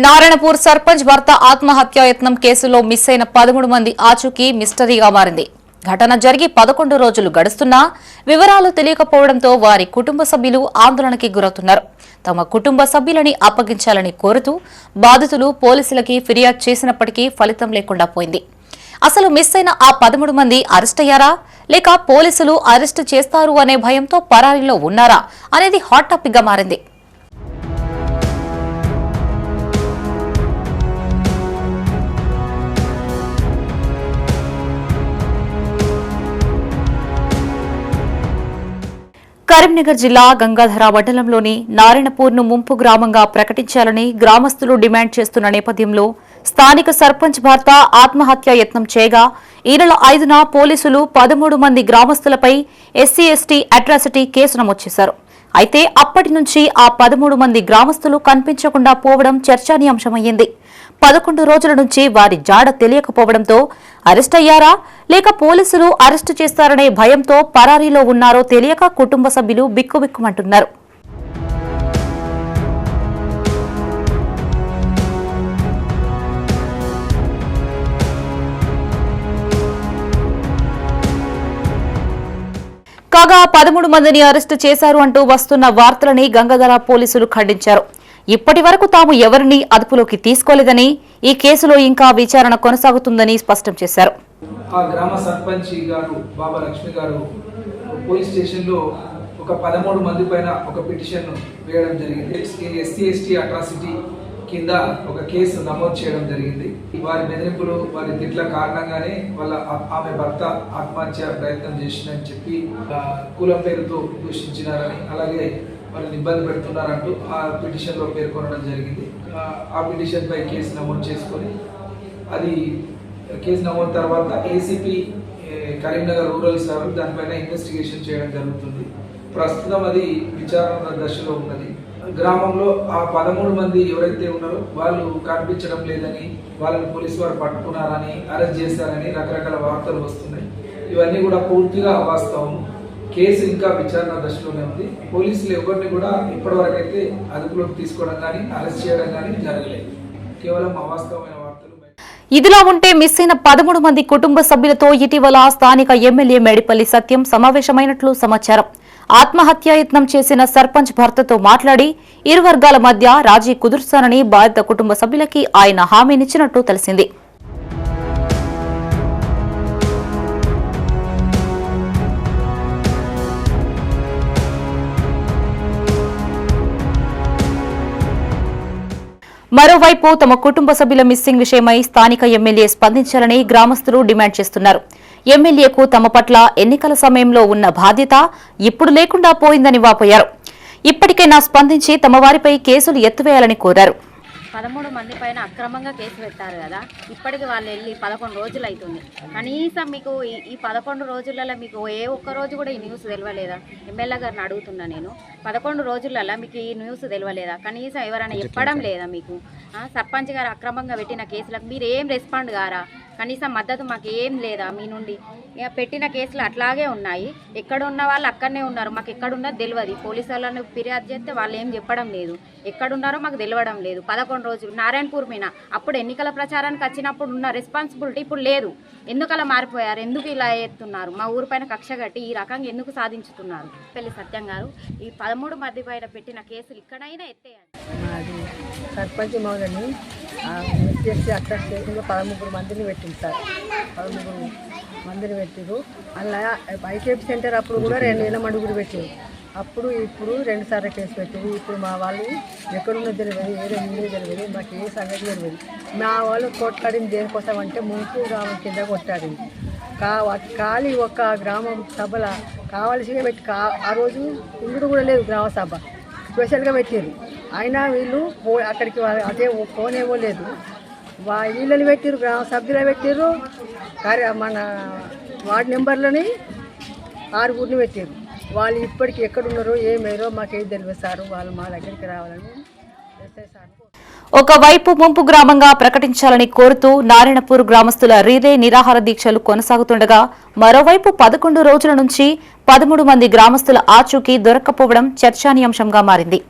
నారాయణపూర్ సర్పంచ్ భర్త ఆత్మహత్యాయత్నం కేసులో మిస్ అయిన 13 మంది ఆచూకీ మిస్టరీగా మారింది. ఘటన జరిగి 11 రోజులు గడుస్తున్నా వివరాలు తెలియకపోవడంతో వారి కుటుంబ సభ్యులు ఆందోళనకి గురవుతున్నారు. తమ కుటుంబ సభ్యులని అప్పగించాలని కోరుతూ బాధితులు పోలీసులకి ఫిర్యాదు చేసినప్పటికీ ఫలితం లేకుండా పోయింది. అసలు మిస్ అయిన ఆ 13 మంది అరెస్ట్ అయ్యారా లేక పోలీసులు అరెస్టు చేస్తారు అనే భయంతో పరారీలో ఉన్నారా అనేది హాట్ టాపిక్ గా మారింది. కరీంనగర్ జిల్లా గంగాధర మండలంలోని నారాయణపూర్ను ముంపు గ్రామంగా ప్రకటించాలని గ్రామస్తులు డిమాండ్ చేస్తున్న నేపథ్యంలో స్థానిక సర్పంచ్ భర్త ఆత్మహత్య యత్నం చేయగా ఈ నెల 5న పోలీసులు 13 మంది గ్రామస్తులపై ఎస్సీ ఎస్టీ అట్రాసిటీ కేసు నమోదు చేశారు. అయితే అప్పటి నుంచి ఆ 13 మంది గ్రామస్తులు కనిపించకుండా పోవడం చర్చానీయాంశమయ్యింది. 11 రోజుల నుంచి వారి జాడ తెలియకపోవడంతో అరెస్ట్ అయ్యారా లేక పోలీసులు అరెస్టు చేస్తారనే భయంతో పరారీలో ఉన్నారో తెలియక కుటుంబ సభ్యులు బిక్కుబిక్కుమంటున్నారు. కాగా 13 మందిని అరెస్టు చేశారు అంటూ వస్తున్న వార్తలని గంగాధర పోలీసులు ఖండించారు. ఇప్పటి వరకు తాము ఎవరిని అదుపులోకి తీసుకోలేదని, ఈ కేసులో ఇంకా విచారణ కొనసాగుతుందని స్పష్టం చేశారు. ఆ గ్రామ సర్పంచ్ గారు బాబా లక్ష్మి గారు పోలీస్ స్టేషన్ లో ఒక 13 మంది పైన ఒక పిటిషన్ వేయడం జరిగింది. ఎస్సీ ఎస్టీ అట్రాసిటీ కింద ఒక కేసు నమోదు చేయడం జరిగింది. వారి బెదిరింపులు వారి తిట్ల కారణంగానే ఆమె భర్త ఆత్మహత్య ప్రయత్నం చేసిందని చెప్పి కులం పేరుతో దూషించినారని, అలాగే వాళ్ళని ఇబ్బంది పెడుతున్నారంటూ ఆ పిటిషన్లో పేర్కొనడం జరిగింది. ఆ పిటిషన్ పై కేసు నమోదు చేసుకొని అది కేసు నమోదు తర్వాత ఏసీపీ కరీంనగర్ రూరల్ సార్ దానిపైన ఇన్వెస్టిగేషన్ చేయడం జరుగుతుంది. ప్రస్తుతం అది విచారణ దశలో ఉన్నది. గ్రామంలో ఆ 13 మంది ఎవరైతే ఉన్నారో వాళ్ళు కనిపించడం లేదని, వాళ్ళని పోలీసు వారు పట్టుకున్నారని, అరెస్ట్ చేశారని రకరకాల వార్తలు వస్తున్నాయి. ఇవన్నీ కూడా పూర్తిగా అవాస్తవం. కేసు ఇంకా విచారణ దశలోనే ఉంది. పోలీసులు ఎవరిని కూడా ఇప్పటివరకు అయితే అదుపులోకి తీసుకోవడం కానీ అరెస్ట్ చేయడం కానీ జరగలేదు. కేవలం అవాస్తవమైన వార్తలు. ఇదిలా ఉంటే మిస్ అయిన 13 మంది కుటుంబ సభ్యులతో ఇటీవల స్థానిక ఎమ్మెల్యే మేడిపల్లి సత్యం సమావేశమైనట్లు సమాచారం. ఆత్మహత్యాయత్నం చేసిన సర్పంచ్ భర్తతో మాట్లాడి ఇరు వర్గాల మధ్య రాజీ కుదుర్చానని బాధిత కుటుంబ సభ్యులకి ఆయన హామీనిచ్చినట్టు తెలిసింది. మరోవైపు తమ కుటుంబ సభ్యుల మిస్సింగ్ విషయమై స్థానిక ఎమ్మెల్యే స్పందించాలని గ్రామస్తులు డిమాండ్ చేస్తున్నారు. ఎమ్మెల్యేకు తమ పట్ల ఎన్నికల సమయంలో ఉన్న బాధ్యత ఇప్పుడు లేకుండా పోయిందని వాపోయారు. ఇప్పటికైనా స్పందించి తమ వారిపై కేసులు ఎత్తివేయాలని కోరారు. 13 మంది పైన అక్రమంగా కేసు పెట్టారు కదా, ఇప్పటికి వాళ్ళు వెళ్ళి 11 రోజులు అవుతుంది. కనీసం మీకు ఈ 11 రోజులలో మీకు ఏ ఒక్క రోజు కూడా ఈ న్యూస్ తెలియలేదా? ఎమ్మెల్యే గారిని అడుగుతున్నా నేను, 11 రోజులలో మీకు ఈ న్యూస్ తెలియలేదా? కనీసం ఎవరైనా చెప్పడం లేదా మీకు? సర్పంచ్ గారు అక్రమంగా పెట్టిన కేసులకు మీరు ఏం రెస్పాండ్ గారా? కనీసం మద్దతు మాకు ఏం లేదా మీ నుండి? ఇక పెట్టిన కేసులు అట్లాగే ఉన్నాయి. ఎక్కడ ఉన్న వాళ్ళు అక్కడనే ఉన్నారు. మాకు ఎక్కడున్నది తెలియదు. పోలీసు వాళ్ళని ఫిర్యాదు చేస్తే వాళ్ళు ఏం చెప్పడం లేదు. ఎక్కడున్నారో మాకు తెలియడం లేదు. 11 రోజులు నారాయణపూర్ మీద అప్పుడు ఎన్నికల ప్రచారానికి వచ్చినప్పుడు ఉన్న రెస్పాన్సిబిలిటీ ఇప్పుడు లేదు. ఎందుకు అలా మారిపోయారు? ఎందుకు ఇలా ఎత్తున్నారు? మా ఊరి పైన కక్ష కట్టి ఈ రకంగా ఎందుకు సాధించుతున్నారు? పెళ్లి సత్యం గారు, ఈ 13 మంది పైన పెట్టిన కేసులు ఇక్కడైనా ఎత్తేయాలి. సర్పంచ్ మౌలని ఎస్సీ అట్రాసిటీలో 13 మందిని పెట్టింది సార్. 13 మందిని పెట్టిరు. అలా ఐకేపీ సెంటర్ అప్పుడు కూడా 2 నెలల మడుగులు పెట్టారు. అప్పుడు ఇప్పుడు 2 సార్లు కేసు పెట్టారు. ఇప్పుడు మా వాళ్ళు ఎక్కడున్నో తెలియదు, ఏదో ముందు తెలియదు, మాకు ఏ సంగతి తెలియదు. మా వాళ్ళు కొట్లాడింది దేనికోసం అంటే ముంపు గ్రామం కింద కొట్లాడింది. ఖాళీ ఒక గ్రామం సభల కావాల్సిగా పెట్టి ఆ రోజు ఇందుడు కూడా లేదు, గ్రామ సభ స్పెషల్గా పెట్టారు. అయినా వీళ్ళు అక్కడికి అదే పోనేమో లేదు. వీళ్ళని పెట్టారు, గ్రామ సభ్యులు పెట్టారు, మన వార్డు నెంబర్లని 6 పెట్టారు. వాళ్ళు ఇప్పటికి ఎక్కడున్నారో ఏమేరో మాకేం తెలియదు సార్. వాళ్ళు మా దగ్గరికి రావాలని ఒకవైపు ముంపు గ్రామంగా ప్రకటించాలని కోరుతూ నారాయణపూర్ గ్రామస్తుల రీలే నిరాహార దీక్షలు కొనసాగుతుండగా మరోవైపు 11 రోజుల నుంచి 13 మంది గ్రామస్తుల ఆచూకీ దొరక్కపోవడం చర్చానీయాంశంగా మారింది.